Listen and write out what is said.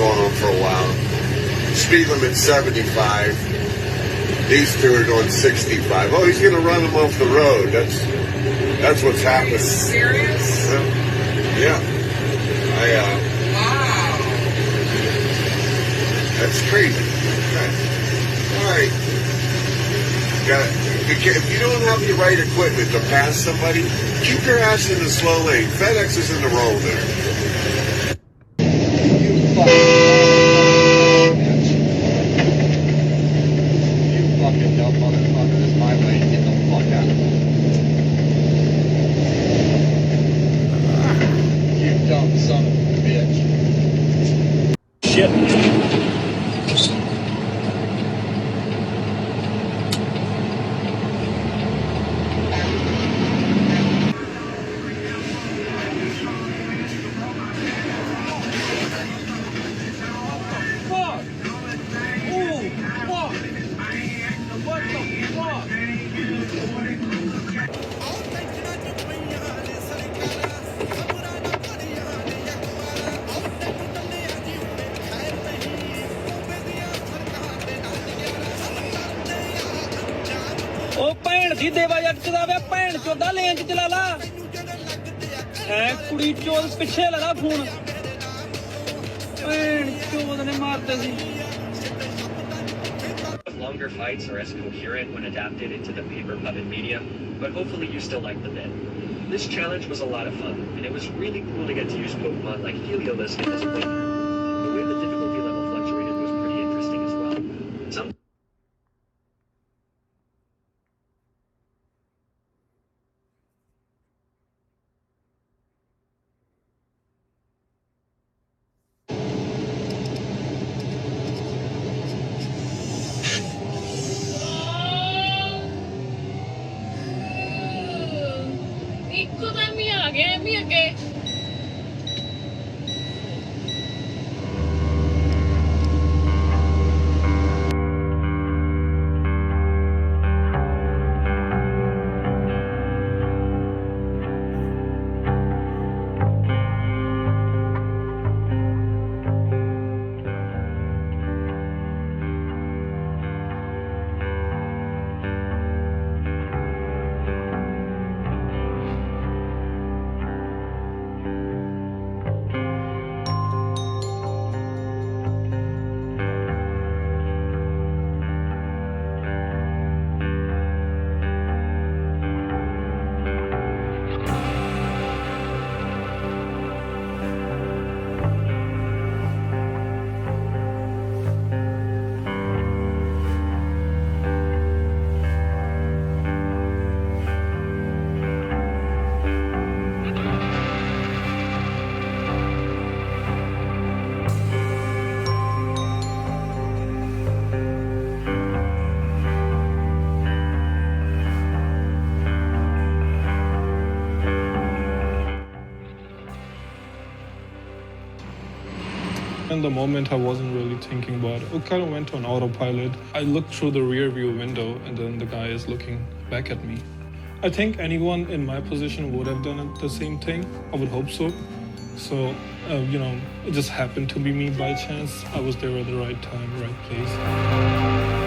going on for a while. Speed limit 75. These two are going 65. Oh, he's going to run them off the road. That's what's happening. Serious? Yeah. Wow. That's crazy. Okay. All right. If you don't have the right equipment to pass somebody, keep your ass in the slow lane. FedEx is in the roll there. You fucking dumb motherfucker. This is my lane. Get the fuck out. You dumb son of a bitch. Shit. ਉਹ ਭੈਣ ਦੀ ਦੇਵਾ ਜੱਟ ਚਲਾਵੇ ਭੈਣ ਚੋਦਾ lane ਚ ਚਲਾ ਲਾ ਐ ਕੁੜੀ ਚੋਦ ਪਿੱਛੇ ਲਗਾ ਫੋਨ ਭੈਣ ਚੋਦ ਨੇ ਮਾਰਤੇ ਸੀ Longer fights are as coherent when adapted into the paper puppet media, but hopefully you still like the bit. This challenge was a lot of fun, and it was really cool to get to use Pokemon like Heliolisk in this playthrough. The way the difficulty level fluctuated was pretty interesting as well. Some ਇੱਕਦਮ ਹੀ ਆ ਗਿਆ ਵੀ ਅੱਗੇ In the moment, I wasn't really thinking about it. It kind of went on autopilot. I looked through the rear view window and then the guy is looking back at me. I think anyone in my position would have done the same thing. I would hope so. So, it just happened to be me by chance. I was there at the right time, right place.